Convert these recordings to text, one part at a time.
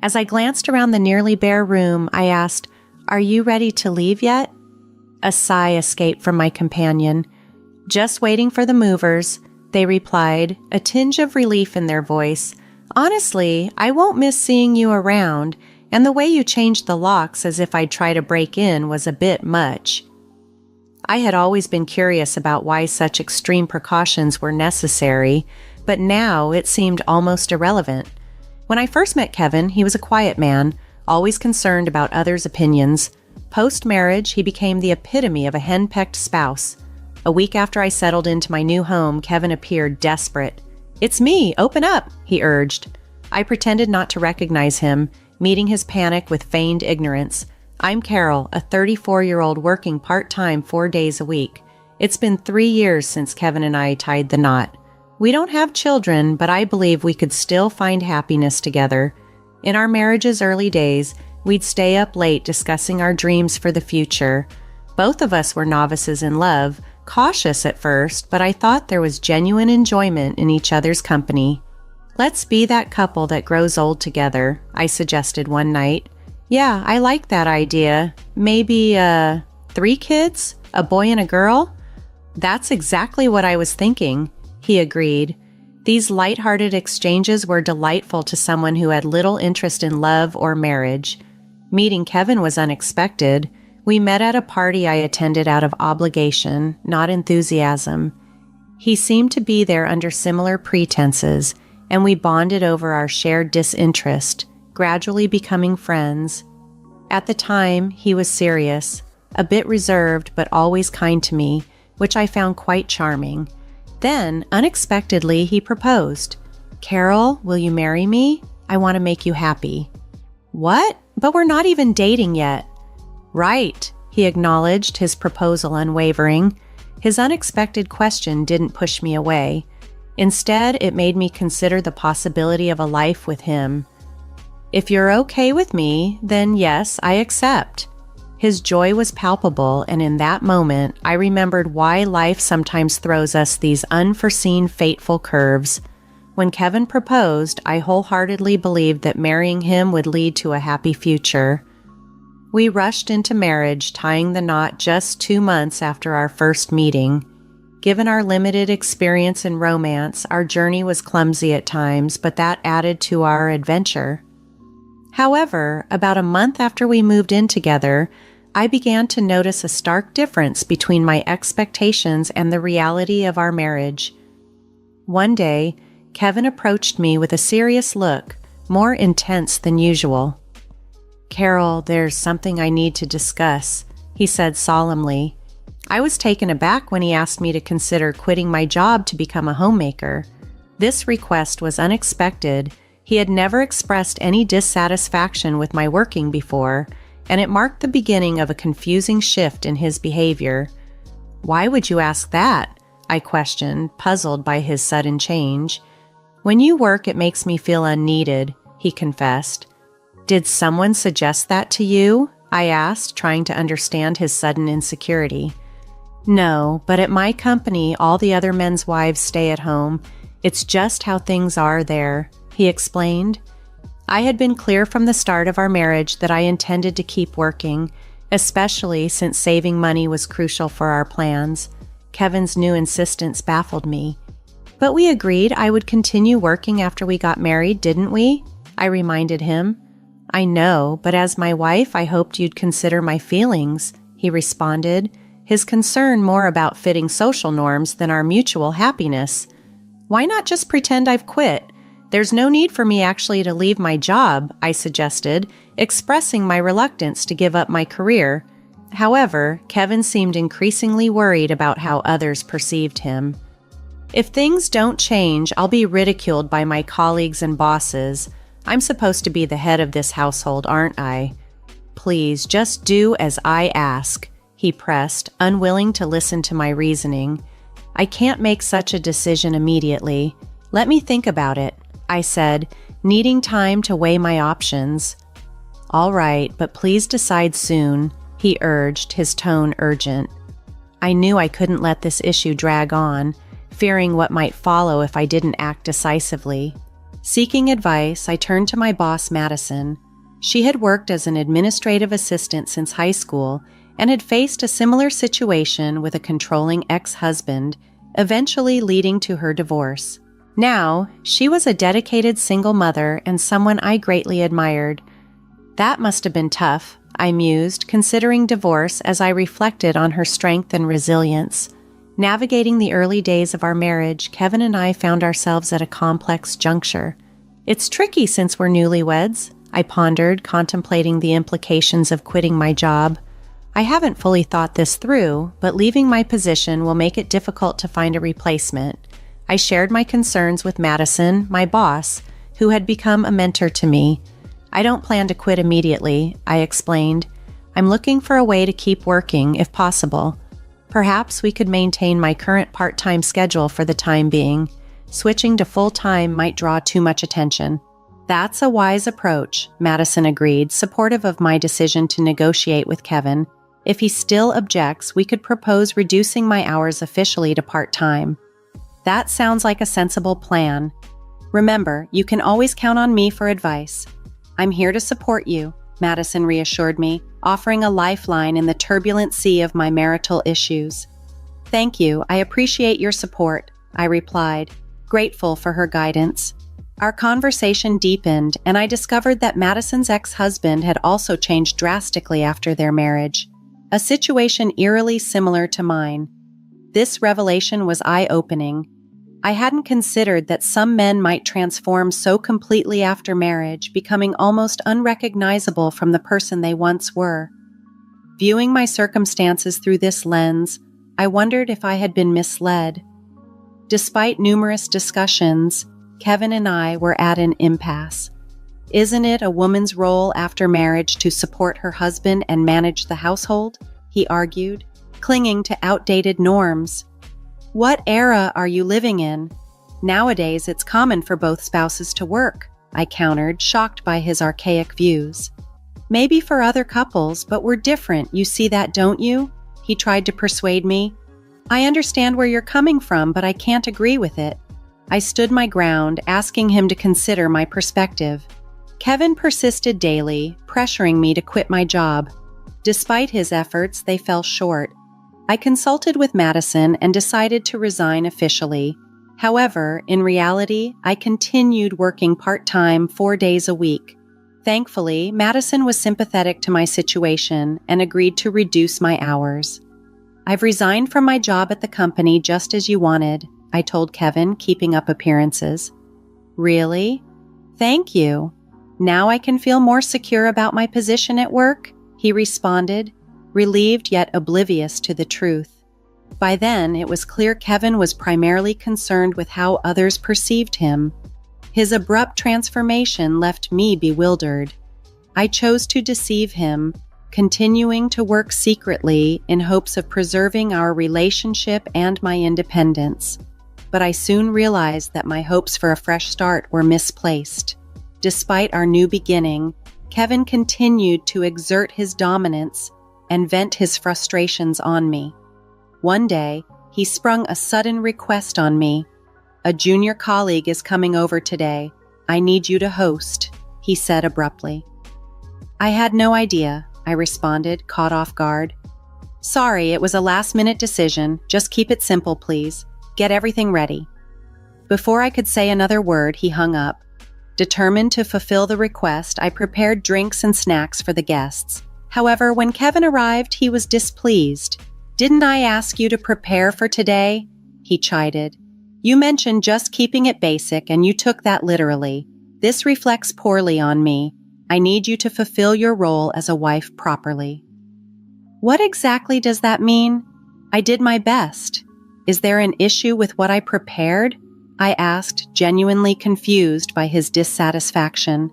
As I glanced around the nearly bare room, I asked, "Are you ready to leave yet?" A sigh escaped from my companion. "Just waiting for the movers," they replied, a tinge of relief in their voice. "Honestly, I won't miss seeing you around, and the way you changed the locks as if I'd try to break in was a bit much." I had always been curious about why such extreme precautions were necessary, but now it seemed almost irrelevant. When I first met Kevin, he was a quiet man, always concerned about others' opinions. Post-marriage, he became the epitome of a henpecked spouse. A week after I settled into my new home, Kevin appeared desperate. "It's me, open up," he urged. I pretended not to recognize him, meeting his panic with feigned ignorance. "I'm Carol, a 34-year-old working part-time 4 days a week. It's been 3 years since Kevin and I tied the knot. We don't have children, but I believe we could still find happiness together. In our marriage's early days, we'd stay up late discussing our dreams for the future. Both of us were novices in love, cautious at first, but I thought there was genuine enjoyment in each other's company. Let's be that couple that grows old together," I suggested one night. "Yeah, I like that idea. Maybe, 3 kids? A boy and a girl?" "That's exactly what I was thinking," he agreed. These light-hearted exchanges were delightful to someone who had little interest in love or marriage. Meeting Kevin was unexpected. We met at a party I attended out of obligation, not enthusiasm. He seemed to be there under similar pretenses, and we bonded over our shared disinterest, gradually becoming friends. At the time, he was serious, a bit reserved but always kind to me, which I found quite charming. Then, unexpectedly, he proposed. "Carol, will you marry me? I want to make you happy." "What? But we're not even dating yet." "Right," he acknowledged, his proposal unwavering. His unexpected question didn't push me away. Instead, it made me consider the possibility of a life with him. "If you're okay with me, then yes, I accept." His joy was palpable, and in that moment, I remembered why life sometimes throws us these unforeseen fateful curves. When Kevin proposed, I wholeheartedly believed that marrying him would lead to a happy future. We rushed into marriage, tying the knot just 2 months after our first meeting. Given our limited experience in romance, our journey was clumsy at times, but that added to our adventure. However, about a month after we moved in together, I began to notice a stark difference between my expectations and the reality of our marriage. One day, Kevin approached me with a serious look, more intense than usual. "Carol, there's something I need to discuss," he said solemnly. I was taken aback when he asked me to consider quitting my job to become a homemaker. This request was unexpected. He had never expressed any dissatisfaction with my working before, and it marked the beginning of a confusing shift in his behavior. "Why would you ask that?" I questioned, puzzled by his sudden change. "When you work, it makes me feel unneeded," he confessed. "Did someone suggest that to you?" I asked, trying to understand his sudden insecurity. "No, but at my company, all the other men's wives stay at home. It's just how things are there," he explained. I had been clear from the start of our marriage that I intended to keep working, especially since saving money was crucial for our plans. Kevin's new insistence baffled me. "But we agreed I would continue working after we got married, didn't we?" I reminded him. "I know, but as my wife, I hoped you'd consider my feelings," he responded, his concern more about fitting social norms than our mutual happiness. "Why not just pretend I've quit? There's no need for me actually to leave my job," I suggested, expressing my reluctance to give up my career. However, Kevin seemed increasingly worried about how others perceived him. "If things don't change, I'll be ridiculed by my colleagues and bosses. I'm supposed to be the head of this household, aren't I? Please, just do as I ask," he pressed, unwilling to listen to my reasoning. "I can't make such a decision immediately. Let me think about it," I said, needing time to weigh my options. "All right, but please decide soon," he urged, his tone urgent. I knew I couldn't let this issue drag on, fearing what might follow if I didn't act decisively. Seeking advice, I turned to my boss, Madison. She had worked as an administrative assistant since high school and had faced a similar situation with a controlling ex-husband, eventually leading to her divorce. Now, she was a dedicated single mother and someone I greatly admired. That must have been tough, I mused, considering divorce as I reflected on her strength and resilience. Navigating the early days of our marriage, Kevin and I found ourselves at a complex juncture. It's tricky since we're newlyweds, I pondered, contemplating the implications of quitting my job. I haven't fully thought this through, but leaving my position will make it difficult to find a replacement. I shared my concerns with Madison, my boss, who had become a mentor to me. I don't plan to quit immediately, I explained. I'm looking for a way to keep working, if possible. Perhaps we could maintain my current part-time schedule for the time being. Switching to full-time might draw too much attention. That's a wise approach, Madison agreed, supportive of my decision to negotiate with Kevin. If he still objects, we could propose reducing my hours officially to part-time. That sounds like a sensible plan. Remember, you can always count on me for advice. I'm here to support you, Madison reassured me, offering a lifeline in the turbulent sea of my marital issues. Thank you, I appreciate your support, I replied, grateful for her guidance. Our conversation deepened, and I discovered that Madison's ex-husband had also changed drastically after their marriage, a situation eerily similar to mine. This revelation was eye-opening. I hadn't considered that some men might transform so completely after marriage, becoming almost unrecognizable from the person they once were. Viewing my circumstances through this lens, I wondered if I had been misled. Despite numerous discussions, Kevin and I were at an impasse. Isn't it a woman's role after marriage to support her husband and manage the household? He argued, clinging to outdated norms. What era are you living in? Nowadays, it's common for both spouses to work, I countered, shocked by his archaic views. Maybe for other couples, but we're different, you see that, don't you? He tried to persuade me. I understand where you're coming from, but I can't agree with it. I stood my ground, asking him to consider my perspective. Kevin persisted daily, pressuring me to quit my job. Despite his efforts, they fell short. I consulted with Madison and decided to resign officially. However, in reality, I continued working part-time 4 days a week. Thankfully, Madison was sympathetic to my situation and agreed to reduce my hours. I've resigned from my job at the company just as you wanted, I told Kevin, keeping up appearances. Really? Thank you. Now I can feel more secure about my position at work, he responded, relieved yet oblivious to the truth. By then, it was clear Kevin was primarily concerned with how others perceived him. His abrupt transformation left me bewildered. I chose to deceive him, continuing to work secretly in hopes of preserving our relationship and my independence. But I soon realized that my hopes for a fresh start were misplaced. Despite our new beginning, Kevin continued to exert his dominance and vent his frustrations on me. One day, he sprung a sudden request on me. A junior colleague is coming over today. I need you to host, he said abruptly. I had no idea, I responded, caught off guard. Sorry, it was a last-minute decision. Just keep it simple, please. Get everything ready. Before I could say another word, he hung up. Determined to fulfill the request, I prepared drinks and snacks for the guests. However, when Kevin arrived, he was displeased. Didn't I ask you to prepare for today? He chided. You mentioned just keeping it basic, and you took that literally. This reflects poorly on me. I need you to fulfill your role as a wife properly. What exactly does that mean? I did my best. Is there an issue with what I prepared? I asked, genuinely confused by his dissatisfaction.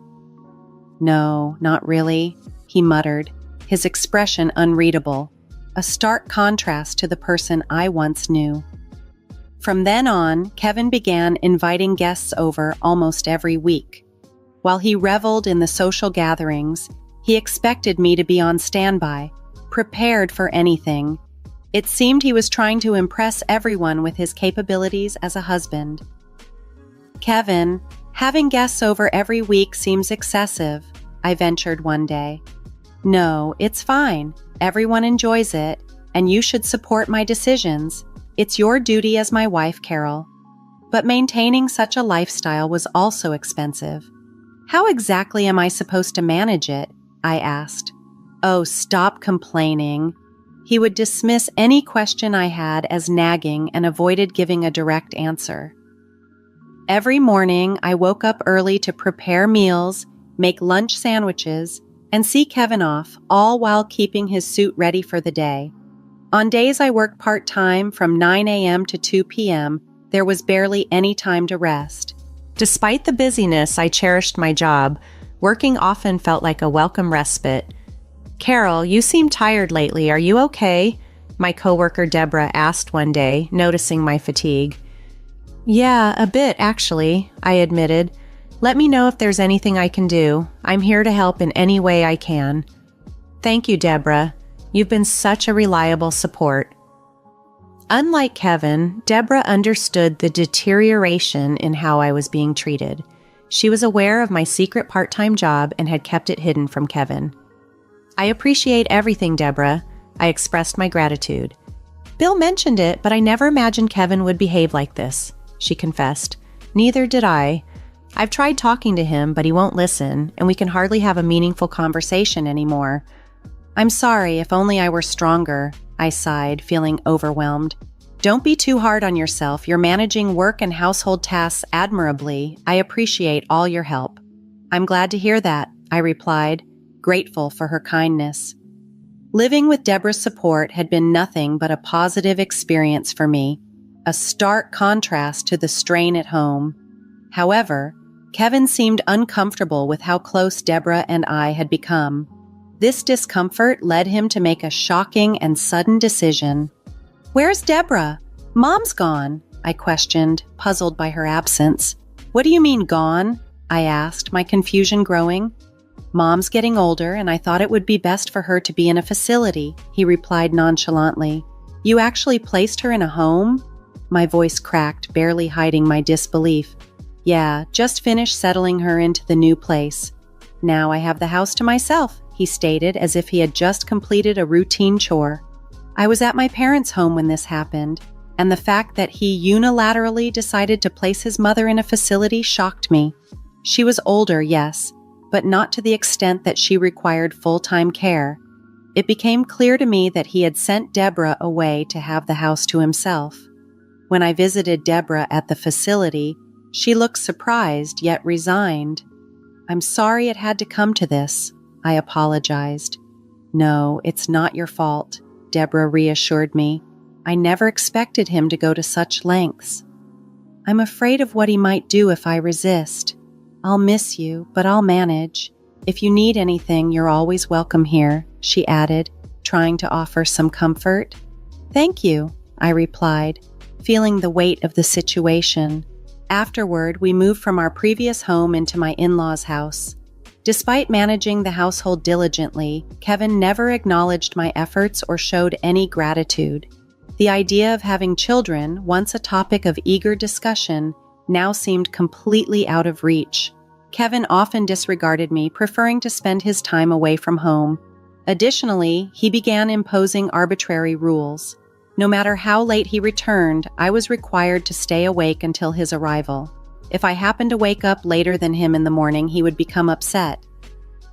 No, not really, he muttered, his expression unreadable, a stark contrast to the person I once knew. From then on, Kevin began inviting guests over almost every week. While he reveled in the social gatherings, he expected me to be on standby, prepared for anything. It seemed he was trying to impress everyone with his capabilities as a husband. Kevin, Having guests over every week seems excessive, I ventured one day. No, it's fine. Everyone enjoys it, and you should support my decisions. It's your duty as my wife, Carol. But maintaining such a lifestyle was also expensive. How exactly am I supposed to manage it? I asked. Oh, stop complaining. He would dismiss any question I had as nagging and avoided giving a direct answer. Every morning, I woke up early to prepare meals, make lunch sandwiches, and see Kevin off, all while keeping his suit ready for the day. On days I worked part-time from 9 a.m. to 2 p.m., there was barely any time to rest. Despite the busyness, I cherished my job. Working often felt like a welcome respite. Carol, you seem tired lately. Are you okay? My coworker Deborah asked one day, noticing my fatigue. Yeah, a bit, actually, I admitted. Let me know if there's anything I can do. I'm here to help in any way I can. Thank you, Deborah. You've been such a reliable support. Unlike Kevin, Deborah understood the deterioration in how I was being treated. She was aware of my secret part-time job and had kept it hidden from Kevin. I appreciate everything, Deborah. I expressed my gratitude. Bill mentioned it, but I never imagined Kevin would behave like this, she confessed. Neither did I. I've tried talking to him, but he won't listen, and we can hardly have a meaningful conversation anymore. I'm sorry, if only I were stronger, I sighed, feeling overwhelmed. Don't be too hard on yourself. You're managing work and household tasks admirably. I appreciate all your help. I'm glad to hear that, I replied, grateful for her kindness. Living with Deborah's support had been nothing but a positive experience for me, a stark contrast to the strain at home. However, Kevin seemed uncomfortable with how close Deborah and I had become. This discomfort led him to make a shocking and sudden decision. Where's Deborah? Mom's gone, I questioned, puzzled by her absence. What do you mean gone? I asked, my confusion growing. Mom's getting older, and I thought it would be best for her to be in a facility, he replied nonchalantly. You actually placed her in a home? My voice cracked, barely hiding my disbelief. Yeah, just finished settling her into the new place. Now I have the house to myself, he stated as if he had just completed a routine chore. I was at my parents' home when this happened, and the fact that he unilaterally decided to place his mother in a facility shocked me. She was older, yes, but not to the extent that she required full-time care. It became clear to me that he had sent Deborah away to have the house to himself. When I visited Deborah at the facility, she looked surprised yet resigned. I'm sorry it had to come to this, I apologized. No, it's not your fault, Deborah reassured me. I never expected him to go to such lengths. I'm afraid of what he might do if I resist. I'll miss you, but I'll manage. If you need anything, you're always welcome here, she added, trying to offer some comfort. Thank you, I replied, feeling the weight of the situation. Afterward, we moved from our previous home into my in-laws' house. Despite managing the household diligently, Kevin never acknowledged my efforts or showed any gratitude. The idea of having children, once a topic of eager discussion, now seemed completely out of reach. Kevin often disregarded me, preferring to spend his time away from home. Additionally, he began imposing arbitrary rules. No matter how late he returned, I was required to stay awake until his arrival. If I happened to wake up later than him in the morning, he would become upset.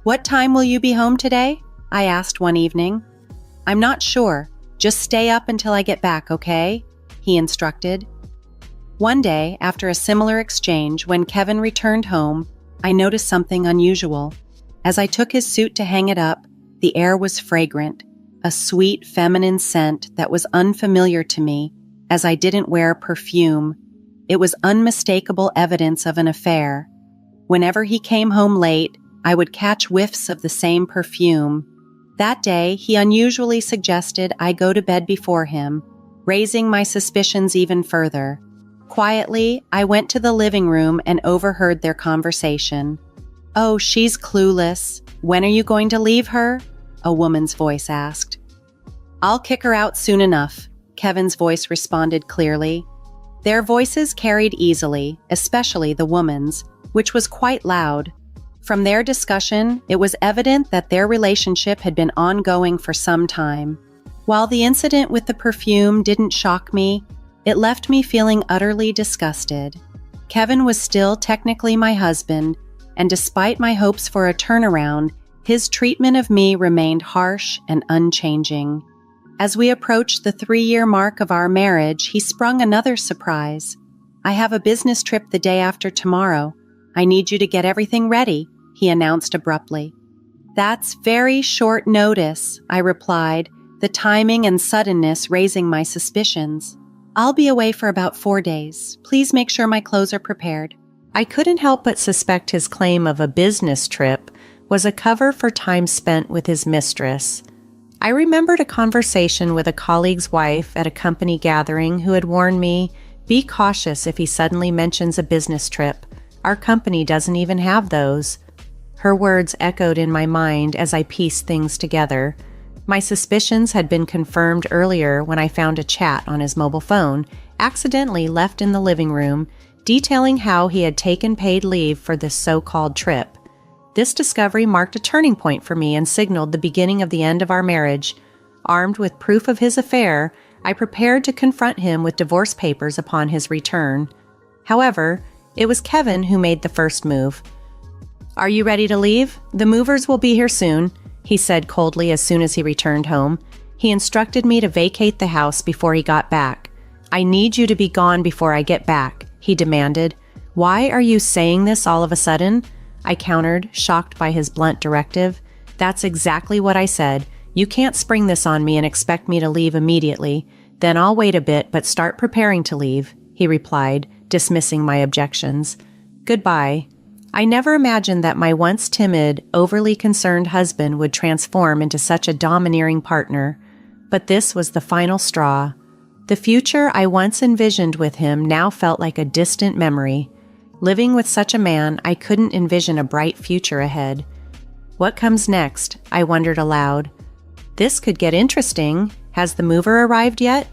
What time will you be home today? I asked one evening. I'm not sure. Just stay up until I get back, okay? He instructed. One day, after a similar exchange, when Kevin returned home, I noticed something unusual. As I took his suit to hang it up, the air was fragrant, a sweet feminine scent that was unfamiliar to me, as I didn't wear perfume. It was unmistakable evidence of an affair. Whenever he came home late, I would catch whiffs of the same perfume. That day, he unusually suggested I go to bed before him, raising my suspicions even further. Quietly, I went to the living room and overheard their conversation. Oh, she's clueless. When are you going to leave her? A woman's voice asked. I'll kick her out soon enough, Kevin's voice responded clearly. Their voices carried easily, especially the woman's, which was quite loud. From their discussion, it was evident that their relationship had been ongoing for some time. While the incident with the perfume didn't shock me, it left me feeling utterly disgusted. Kevin was still technically my husband, and despite my hopes for a turnaround, his treatment of me remained harsh and unchanging. As we approached the 3-year mark of our marriage, he sprung another surprise. "I have a business trip the day after tomorrow. I need you to get everything ready," he announced abruptly. "That's very short notice," I replied, the timing and suddenness raising my suspicions. "I'll be away for about 4 days. Please make sure my clothes are prepared." I couldn't help but suspect his claim of a business trip was a cover for time spent with his mistress. I remembered a conversation with a colleague's wife at a company gathering who had warned me, "Be cautious if he suddenly mentions a business trip. Our company doesn't even have those." Her words echoed in my mind as I pieced things together. My suspicions had been confirmed earlier when I found a chat on his mobile phone, accidentally left in the living room, detailing how he had taken paid leave for this so-called trip. This discovery marked a turning point for me and signaled the beginning of the end of our marriage. Armed with proof of his affair, I prepared to confront him with divorce papers upon his return. However, it was Kevin who made the first move. "Are you ready to leave? The movers will be here soon," he said coldly as soon as he returned home. He instructed me to vacate the house before he got back. "I need you to be gone before I get back," he demanded. "Why are you saying this all of a sudden?" I countered, shocked by his blunt directive. "That's exactly what I said. You can't spring this on me and expect me to leave immediately. Then I'll wait a bit but start preparing to leave," he replied, dismissing my objections. "Goodbye." I never imagined that my once timid, overly concerned husband would transform into such a domineering partner. But this was the final straw. The future I once envisioned with him now felt like a distant memory. Living with such a man, I couldn't envision a bright future ahead. What comes next? I wondered aloud. This could get interesting. Has the mover arrived yet?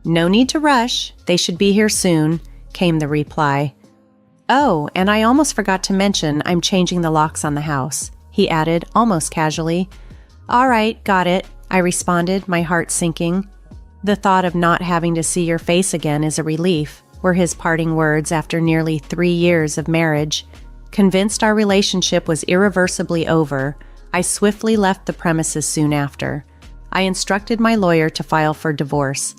"No need to rush. They should be here soon," came the reply. "Oh, and I almost forgot to mention I'm changing the locks on the house," he added almost casually. "All right, got it," I responded, my heart sinking. "The thought of not having to see your face again is a relief," were his parting words after nearly 3 years of marriage. Convinced our relationship was irreversibly over, I swiftly left the premises soon after. I instructed my lawyer to file for divorce.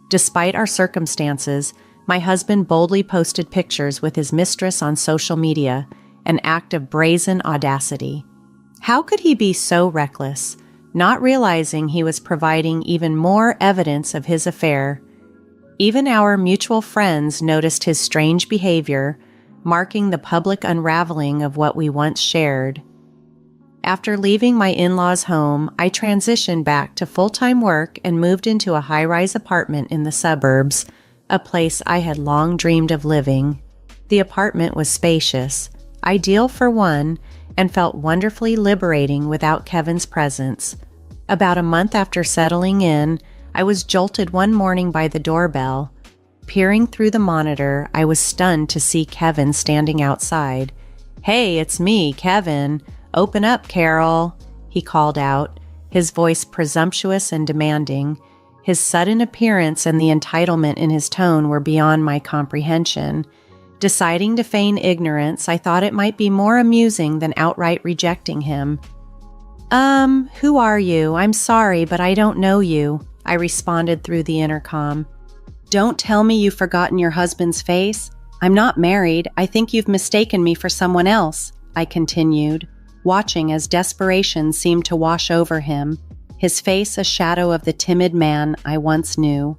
Despite our circumstances, my husband boldly posted pictures with his mistress on social media, an act of brazen audacity. How could he be so reckless, not realizing he was providing even more evidence of his affair? Even our mutual friends noticed his strange behavior, marking the public unraveling of what we once shared. After leaving my in-laws' home, I transitioned back to full-time work and moved into a high-rise apartment in the suburbs, a place I had long dreamed of living. The apartment was spacious, ideal for one, and felt wonderfully liberating without Kevin's presence. About a month after settling in, I was jolted one morning by the doorbell. Peering through the monitor, I was stunned to see Kevin standing outside. "Hey, it's me, Kevin. Open up, Carol," he called out, his voice presumptuous and demanding. His sudden appearance and the entitlement in his tone were beyond my comprehension. Deciding to feign ignorance, I thought it might be more amusing than outright rejecting him. Who are you? I'm sorry, but I don't know you," I responded through the intercom. "Don't tell me you've forgotten your husband's face. I'm not married. I think you've mistaken me for someone else," I continued, watching as desperation seemed to wash over him, his face a shadow of the timid man I once knew.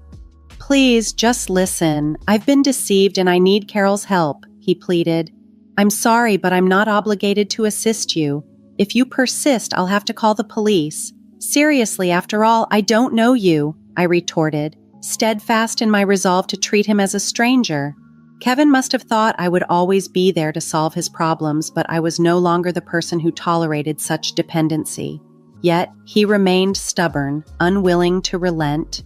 "Please, just listen. I've been deceived and I need Carol's help," he pleaded. "I'm sorry, but I'm not obligated to assist you. If you persist, I'll have to call the police. Seriously, after all, I don't know you," I retorted, steadfast in my resolve to treat him as a stranger. Kevin must have thought I would always be there to solve his problems, but I was no longer the person who tolerated such dependency. Yet, he remained stubborn, unwilling to relent.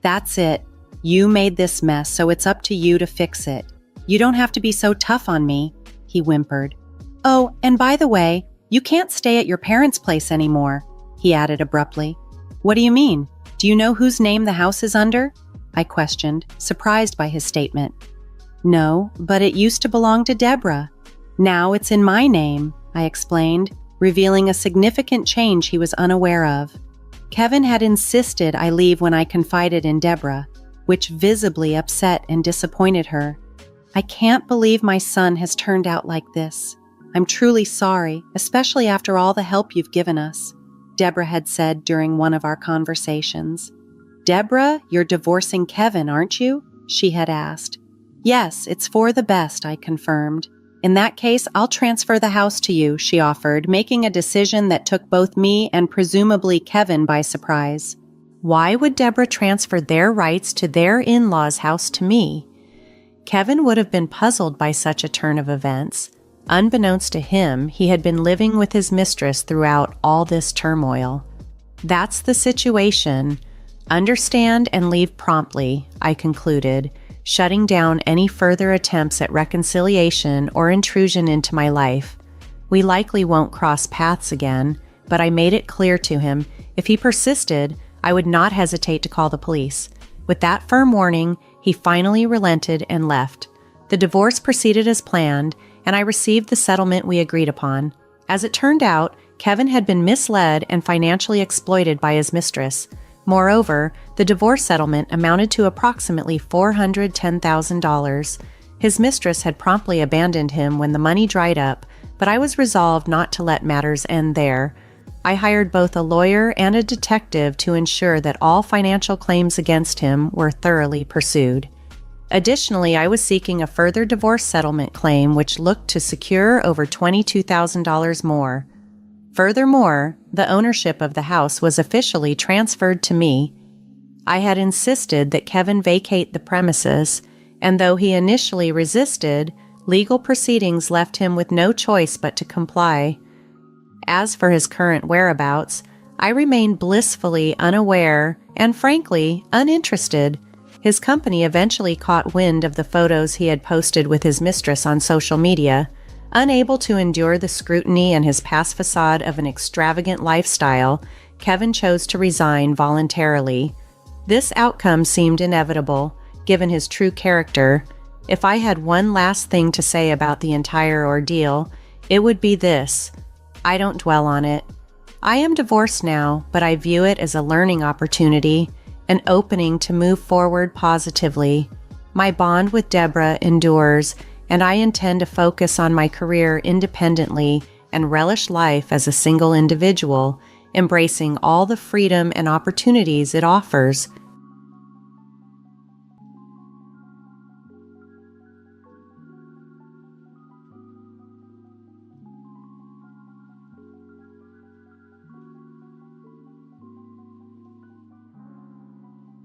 "That's it. You made this mess, so it's up to you to fix it. You don't have to be so tough on me," he whimpered. "Oh, and by the way, you can't stay at your parents' place anymore," he added abruptly. "What do you mean? Do you know whose name the house is under?" I questioned, surprised by his statement. "No, but it used to belong to Deborah. Now it's in my name," I explained, revealing a significant change he was unaware of. Kevin had insisted I leave when I confided in Deborah, which visibly upset and disappointed her. "I can't believe my son has turned out like this. I'm truly sorry, especially after all the help you've given us," Deborah had said during one of our conversations. "Deborah, you're divorcing Kevin, aren't you?" she had asked. "Yes, it's for the best," I confirmed. "In that case, I'll transfer the house to you," she offered, making a decision that took both me and presumably Kevin by surprise. Why would Deborah transfer their rights to their in-laws' house to me? Kevin would have been puzzled by such a turn of events. Unbeknownst to him, he had been living with his mistress throughout all this turmoil. "That's the situation. Understand and leave promptly," I concluded, shutting down any further attempts at reconciliation or intrusion into my life. We likely won't cross paths again, but I made it clear to him if he persisted, I would not hesitate to call the police. With that firm warning, he finally relented and left. The divorce proceeded as planned, and I received the settlement we agreed upon. As it turned out, Kevin had been misled and financially exploited by his mistress. Moreover, the divorce settlement amounted to approximately $410,000. His mistress had promptly abandoned him when the money dried up, but I was resolved not to let matters end there. I hired both a lawyer and a detective to ensure that all financial claims against him were thoroughly pursued. Additionally, I was seeking a further divorce settlement claim which looked to secure over $22,000 more. Furthermore, the ownership of the house was officially transferred to me. I had insisted that Kevin vacate the premises, and though he initially resisted, legal proceedings left him with no choice but to comply. As for his current whereabouts, I remained blissfully unaware and, frankly, uninterested. His company eventually caught wind of the photos he had posted with his mistress on social media. Unable to endure the scrutiny and his past facade of an extravagant lifestyle, Kevin chose to resign voluntarily. This outcome seemed inevitable, given his true character. If I had one last thing to say about the entire ordeal, it would be this: I don't dwell on it. I am divorced now, but I view it as a learning opportunity, an opening to move forward positively. My bond with Deborah endures, and I intend to focus on my career independently and relish life as a single individual, embracing all the freedom and opportunities it offers.